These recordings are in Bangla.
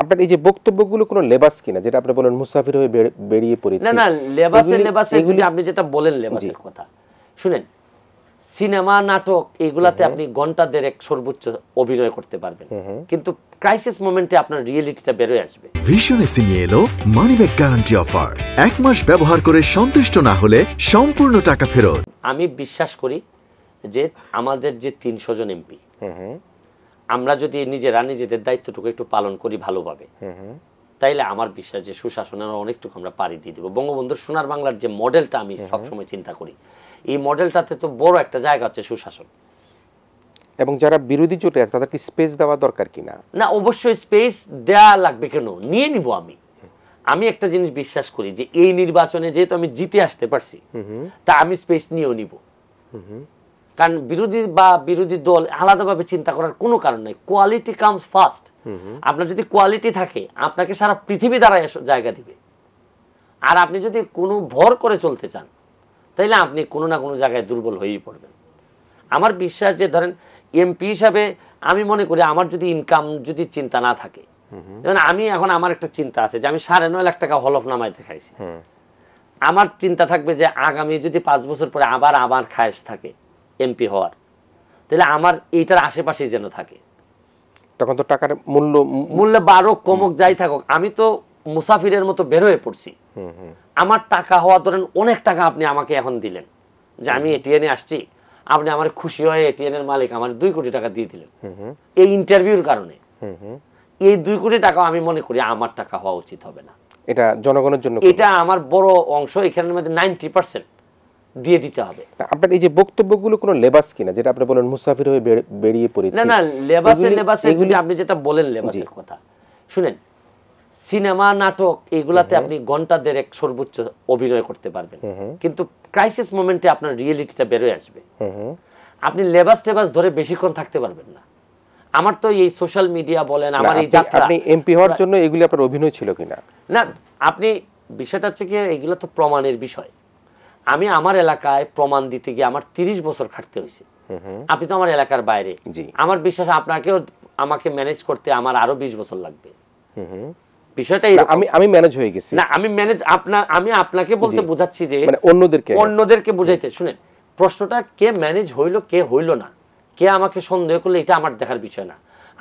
আপনার এই যে বক্তব্যগুলো কোনো লেবাস কিনা, যেটা আপনি বলেন মুসাফির হয়ে বেরিয়ে পড়েছি? না না, লেবাসে যদি আপনি যেটা বলেন লেবাসের কথা শুনেন, সিনেমা নাটক এগুলাতে আপনি ঘন্টা দেড়েক সর্বোচ্চ অভিনয় করতে পারবেন, কিন্তু ক্রাইসিস মোমেন্টে আপনার রিয়েলিটিটা বেরোয় আসবে। ভিশন এসি নিয়ে এলো মানি ব্যাক গ্যারান্টি অফার। 1 মাস ব্যবহার করে সন্তুষ্ট না হলে সম্পূর্ণ টাকা ফেরত। আমি বিশ্বাস করি যে আমাদের যে 300 জন এমপি, আমরা যদি নিজেদের দায়িত্বটুকু একটু পালন করি ভালোভাবে, তাইলে আমার বিশ্বাস যে সুশাসনের অনেকটুকু আমরা পাড়ি দিয়ে দিব। বঙ্গবন্ধুর সোনার বাংলার যে মডেলটা আমি সবসময় চিন্তা করি, এই মডেলটাতে তো বড় একটা জায়গা আছে সুশাসন। এবং যারা বিরোধী জোটে আছে তাদেরকে স্পেস দেওয়া দরকার কিনা? না, অবশ্যই স্পেস দেয়া লাগবে, কেন নিয়ে নিব। আমি একটা জিনিস বিশ্বাস করি যে এই নির্বাচনে যেহেতু আমি জিতে আসতে পারছি, তা আমি স্পেস নিয়েও নিব। কারণ বিরোধী দল আলাদাভাবে চিন্তা করার কোনো কারণ নাই। Quality comes first. আপনার যদি কোয়ালিটি থাকে, আপনাকে সারা পৃথিবী দ্বারা জায়গা দিবে। আর আপনি যদি কোনো ভর করে চলতে চান, তাইলে আপনি কোনো না কোনো জায়গায় দুর্বল হয়েই পড়বেন। আমার বিশ্বাস যে ধরেন এমপি হিসাবে আমি মনে করি আমার যদি ইনকাম যদি চিন্তা না থাকে, যেমন আমি এখন আমার একটা চিন্তা আছে যে আমি 9.5 লাখ টাকা হলফনামায় দেখাইছি, আমার চিন্তা থাকবে যে আগামী যদি 5 বছর পরে আবার খায়েশ থাকে এমপি হওয়ার, তাহলে আমার এইটার আশেপাশেই যেন থাকে। তখন তো টাকার মূল্য বাড়ুক কমুক যাই থাকুক, আমি তো মুসাফিরের মতো বের হয়ে পড়ছি। আমার টাকা হওয়া ধরেন অনেক টাকা আপনি আমাকে এখন দিলেন যে আমি এটিএনে আসছি, আপনি আমার খুশি হয়ে এটিএনের মালিক আমার 2 কোটি টাকা দিয়ে দিলেন এই ইন্টারভিউর কারণে। এই 2 কোটি টাকা আমি মনে করি আমার টাকা হওয়া উচিত হবে না। এটা জনগণের জন্য, এটা আমার বড় অংশ, এখানের মধ্যে 90% দিয়ে দিতে হবে। আপনার এই যে বক্তব্যগুলো কোনো লেবাস কিনা, যেটা আপনি বলেন মুসাফির হয়ে বেরিয়ে পড়েছি? না না, লেবাসে যদি আপনি যেটা বলেন লেবাসের কথা শুনেন, সিনেমা নাটক এগুলাতে আপনি ঘন্টা দেড়েক সর্বোচ্চ অভিনয় করতে পারবেন, কিন্তু ক্রাইসিস মোমেন্টে আপনার রিয়েলিটিটা বেরোয় আসবে। আপনি লেবাস ধরে বেশিক্ষণ থাকতে পারবেন না। আমার তো এই সোশ্যাল মিডিয়া বলেন, আমার এই যাত্রা, আপনি এমপি হওয়ার জন্য এগুলি আপনার অভিনয় ছিল কিনা? না, আপনি বিষয়টা হচ্ছে কি, এগুলো তো প্রমাণের বিষয়। আমি আমার এলাকায় প্রমাণ দিতে গিয়ে আমার 30 বছর খাটতে হয়েছে। আপনি তো আমার এলাকার বাইরে, আমার বিশ্বাস আপনাকেও আমাকে ম্যানেজ করতে আমার আরো 20 বছর লাগবে। বিষয়টা আমি ম্যানেজ হয়ে গেছি না, আমি আপনাকে বলতে বোঝাচ্ছি যে মানে অন্যদেরকে বুঝাইতে। শুনেন, প্রশ্নটা কে ম্যানেজ হইলো কে হইলো না, কে আমাকে সন্দেহ করলে, এটা আমার দেখার বিষয় না।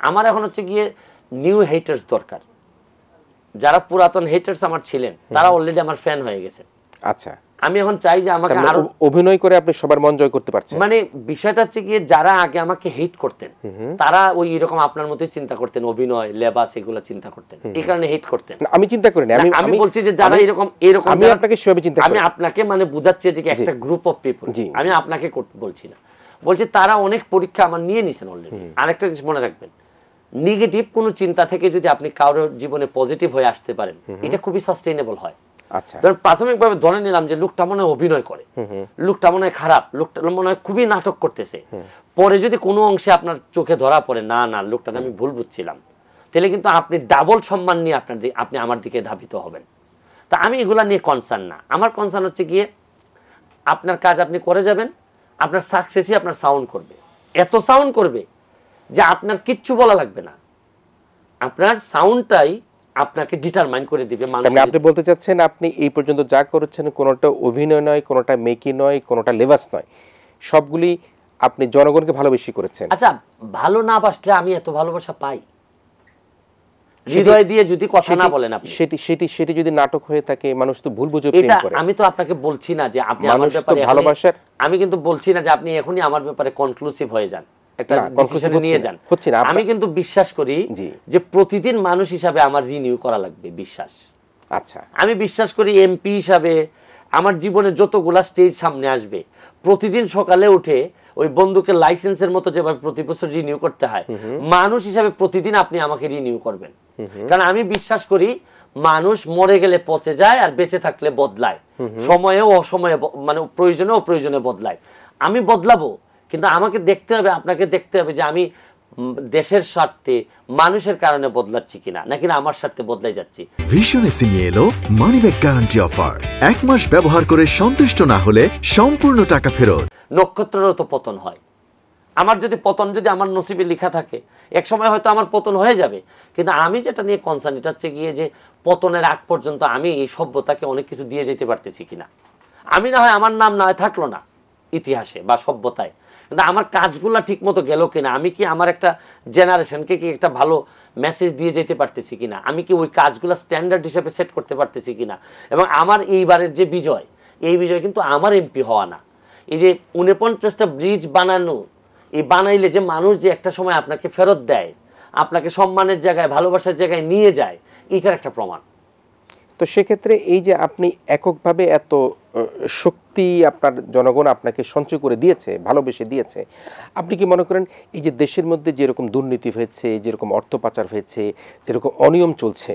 আমার এখন হচ্ছে গিয়ে নিউ হেটার্স দরকার। যারা পুরাতন হেটার্স আমার ছিলেন, তারা অলরেডি আমার ফ্যান হয়ে গেছে। আচ্ছা, আমি এখন চাই যে আমাকে আরো অভিনয় করে আপনি সবার মন জয় করতে পারছেন। মানে বিষয়টা হচ্ছে গিয়ে যারা আগে আমাকে হেট করতেন, তারা ওই এরকম আপনার মতোই চিন্তা করতেন, অভিনয় লেবাস এগুলো চিন্তা করতেন, এই কারণে হেট করতেন। আমি চিন্তা করি না, আমি বলছি যে যারা এরকম আমি আপনাকে সেভাবে চিন্তা করি। আমি আপনাকে মানে বুঝাচ্ছি যে একটা গ্রুপ অফ পিপল, আমি আপনাকে বলছি না, বলছি তারা অনেক পরীক্ষা আমার নিয়ে নিছেন অলরেডি। আরেকটা জিনিস মনে রাখবেন, নেগেটিভ কোনো চিন্তা থেকে যদি আপনি কারোর জীবনে পজিটিভ হয়ে আসতে পারেন, এটা খুবই সাস্টেইনেবল হয়। আচ্ছা, ধরুন প্রাথমিকভাবে ধরে নিলাম যে লোকটা মনে হয় অভিনয় করে, লোকটা মনে হয় খারাপ, লোকটা মনে হয় খুবই নাটক করতেছে, পরে যদি কোনো অংশে আপনার চোখে ধরা পড়ে না লোকটা আমি ভুল বুঝছিলাম, তাহলে কিন্তু আপনি ডাবল সম্মান নিয়ে আপনি আমার দিকে ধাবিত হবেন। তা আমি এগুলা নিয়ে কনসার্ন না। আমার কনসার্ন হচ্ছে গিয়ে আপনার কাজ আপনি করে যাবেন, আপনার সাকসেসই আপনার সাউন্ড করবে, এত সাউন্ড করবে যে আপনার কিচ্ছু বলা লাগবে না, আপনার সাউন্ডটাই আপনাকে ডিটারমাইন করে দিবে। মানে আপনি বলতে চাচ্ছেন আপনি এই পর্যন্ত যা করেছেন কোনোটা অভিনয় নয়, কোনোটা মেকি নয়, কোনোটা লেবাস নয়, সবগুলি আপনি জনগণকে ভালোবেসে করেছেন। আচ্ছা, ভালো না বাসলে আমি এত ভালোবাসা পাই হৃদয় দিয়ে যদি কথা না বলেন আপনি, সেটি যদি নাটক হয়ে থাকে, মানুষ তো ভুল বুঝে প্রেম করে। আমি তো আপনাকে বলছি না যে আপনি আমার ব্যাপারে ভালোবাসার, আমি কিন্তু বলছি না যে আপনি এখনই আমার ব্যাপারে কনক্লুসিভ হয়ে যান, একটা ডিসিশনে নিয়ে যান। আমি কিন্তু বিশ্বাস করি যে প্রতিদিন মানুষ হিসাবে আমার রিনিউ করা লাগবে বিশ্বাস। আচ্ছা, আমি বিশ্বাস করি এমপি হিসাবে আমার জীবনে যতগুলা স্টেজ সামনে আসবে, প্রতিদিন সকালে উঠে ওই বন্ধুকে লাইসেন্সের মতো যেভাবে প্রতি বছর রিনিউ করতে হয়, মানুষ হিসাবে প্রতিদিন আপনি আমাকে রিনিউ করবেন। কারণ আমি বিশ্বাস করি মানুষ মরে গেলে পচে যায়, আর বেঁচে থাকলে বদলায়, সময়ে অসময়ে, মানে প্রয়োজনে অপ্রয়োজনে বদলায়। আমি বদলাবো, কিন্তু আমাকে দেখতে হবে, আপনাকে দেখতে হবে যে আমি দেশের স্বার্থে মানুষের কারণে বদলাচ্ছি কিনা, নাকি আমার স্বার্থে বদলাই যাচ্ছি। ভিশন এসি নিয়ে এলো মানি ব্যাক গ্যারান্টি অফার। 1 মাস ব্যবহার করে সন্তুষ্ট না হলে সম্পূর্ণ টাকা ফেরত। নক্ষত্রেরও তো পতন হয়, আমার যদি পতন যদি আমার নসিবে লেখা থাকে, এক সময় হয়তো আমার পতন হয়ে যাবে, কিন্তু আমি যেটা নিয়ে কনসার্ন এটা হচ্ছে গিয়ে যে পতনের আগ পর্যন্ত আমি এই সভ্যতাকে অনেক কিছু দিয়ে যেতে পারতেছি কিনা। আমি না হয় আমার নাম না হয় থাকলো না ইতিহাসে বা সভ্যতায়, কিন্তু আমার কাজগুলা ঠিক মতো গেল কিনা, আমি কি আমার একটা জেনারেশনকে কি একটা ভালো মেসেজ দিয়ে যেতে পারতেছি কিনা, আমি কি ওই কাজগুলো স্ট্যান্ডার্ড হিসেবে সেট করতে পারতেছি কিনা। এবং আমার এইবারের যে বিজয়, এই বিজয় কিন্তু আমার এমপি হওয়া না, এই যে 49টা ব্রিজ বানানো, এই বানাইলে যে মানুষ যে একটা সময় আপনাকে ফেরত দেয়, আপনাকে সম্মানের জায়গায় ভালোবাসার জায়গায় নিয়ে যায়, এটার একটা প্রমাণ। তো সেক্ষেত্রে এই যে আপনি এককভাবে এত শক্তি আপনার জনগণ আপনাকে সঞ্চয় করে দিয়েছে, ভালোবেসে দিয়েছে, আপনি কি মনে করেন এই যে দেশের মধ্যে যেরকম দুর্নীতি হয়েছে, যেরকম অর্থ পাচার হয়েছে, যেরকম অনিয়ম চলছে,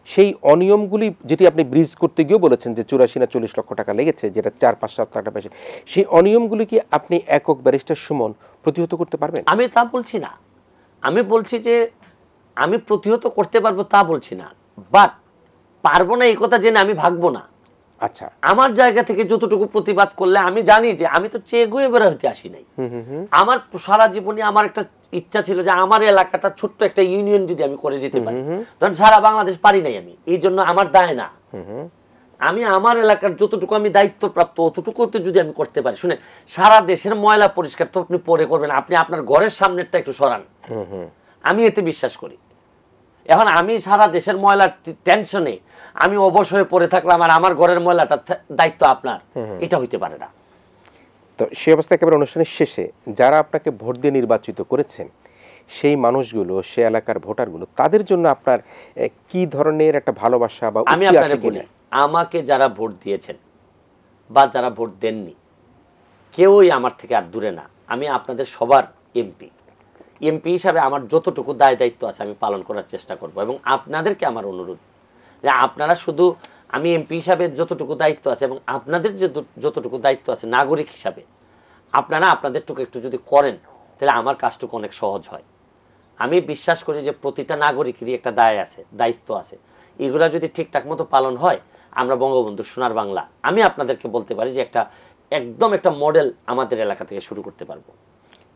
সেই অনিয়মগুলি যেটি আপনি ব্রিজ করতে গিয়েও বলেছেন যে 84 না 40 লক্ষ টাকা লেগেছে, যেটা 4-5 টাকা পেয়েছে, সেই অনিয়মগুলি কি আপনি একক ব্যারিস্টার সুমন প্রতিহত করতে পারবেন? আমি তা বলছি না, আমি বলছি যে আমি প্রতিহত করতে পারবো তা বলছি না, বাট পারবো না এই কথা জেনে আমি ভাগবো না। আচ্ছা, আমার জায়গা থেকে যতটুকু প্রতিবাদ করলে, আমি জানি যে আমি তো চেয়ে গুয়ে বেড়া হতে আসি নাই। আমার সারা জীবনে আমার একটা ইচ্ছা ছিল যে আমার এলাকাটা ছোট্ট একটা ইউনিয়ন যদি আমি করে যেতে পারি, ধরেন সারা বাংলাদেশ পারি নাই আমি, এই জন্য আমার দায় না। আমি আমার এলাকার যতটুকু আমি দায়িত্বপ্রাপ্ত অতটুকুতে যদি আমি করতে পারি, শুনে সারা দেশের ময়লা পরিষ্কার তো আপনি পরে করবেন, আপনি আপনার ঘরের সামনেরটা একটু সরান, আমি এতে বিশ্বাস করি। এখন আমি সারা দেশের ময়লার টেনশনে আমি অবশ্যই পড়ে থাকলাম আর আমার ঘরের ময়লাটার দায়িত্ব আপনার, এটা হইতে পারে না। তো সে অবস্থা একেবারে অনুষ্ঠানের শেষে যারা আপনাকে ভোট দিয়ে নির্বাচিত করেছেন, সেই মানুষগুলো, সে এলাকার ভোটারগুলো, তাদের জন্য আপনার কি ধরনের একটা ভালোবাসা বা আমি উক্তি আছে আপনাকে বলি, কিনা? আমাকে যারা ভোট দিয়েছেন বা যারা ভোট দেননি, কেউই আমার থেকে আর দূরে না। আমি আপনাদের সবার এমপি, এমপি হিসাবে আমার যতটুকু দায় দায়িত্ব আছে আমি পালন করার চেষ্টা করব। এবং আপনাদেরকে আমার অনুরোধ যে আপনারা শুধু, আমি এমপি হিসাবে যতটুকু দায়িত্ব আছে এবং আপনাদের যে যতটুকু দায়িত্ব আছে নাগরিক হিসাবে, আপনারা আপনাদেরটুকু একটু যদি করেন, তাহলে আমার কাজটুকু অনেক সহজ হয়। আমি বিশ্বাস করি যে প্রতিটা নাগরিকেরই একটা দায় আছে, দায়িত্ব আছে, এগুলা যদি ঠিকঠাক মতো পালন হয়, আমরা বঙ্গবন্ধুর সোনার বাংলা, আমি আপনাদেরকে বলতে পারি যে একদম একটা মডেল আমাদের এলাকা থেকে শুরু করতে পারবো।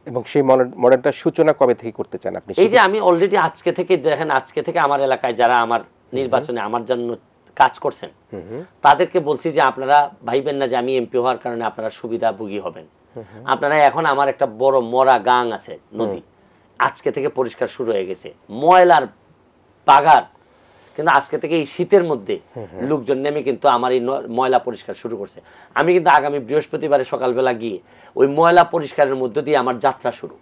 এবং সেই মডেলটার সূচনা কবে থেকে করতে চান আপনি? এই যে আমি অলরেডি আজকে থেকে দেখেন, আজকে থেকে আমার এলাকায় যারা আমার নির্বাচনে আমার জন্য কাজ করছেন, তাদেরকে বলছি যে আপনারা ভাইবেন না যে আমি এমপি হওয়ার কারণে আপনারা সুবিধাভোগী হবেন। আপনারা এখন, আমার একটা বড় মরা গাং আছে, নদী, আজকে থেকে পরিষ্কার শুরু হয়ে গেছে, ময়লার পাগার, কিন্তু আজকে থেকে এই শীতের মধ্যে লোকজন নেমে কিন্তু আমার এই ময়লা পরিষ্কার শুরু করছে। আমি কিন্তু আগামী বৃহস্পতিবারে সকালবেলা গিয়ে ওই ময়লা পরিষ্কারের মধ্য দিয়ে আমার যাত্রা শুরু।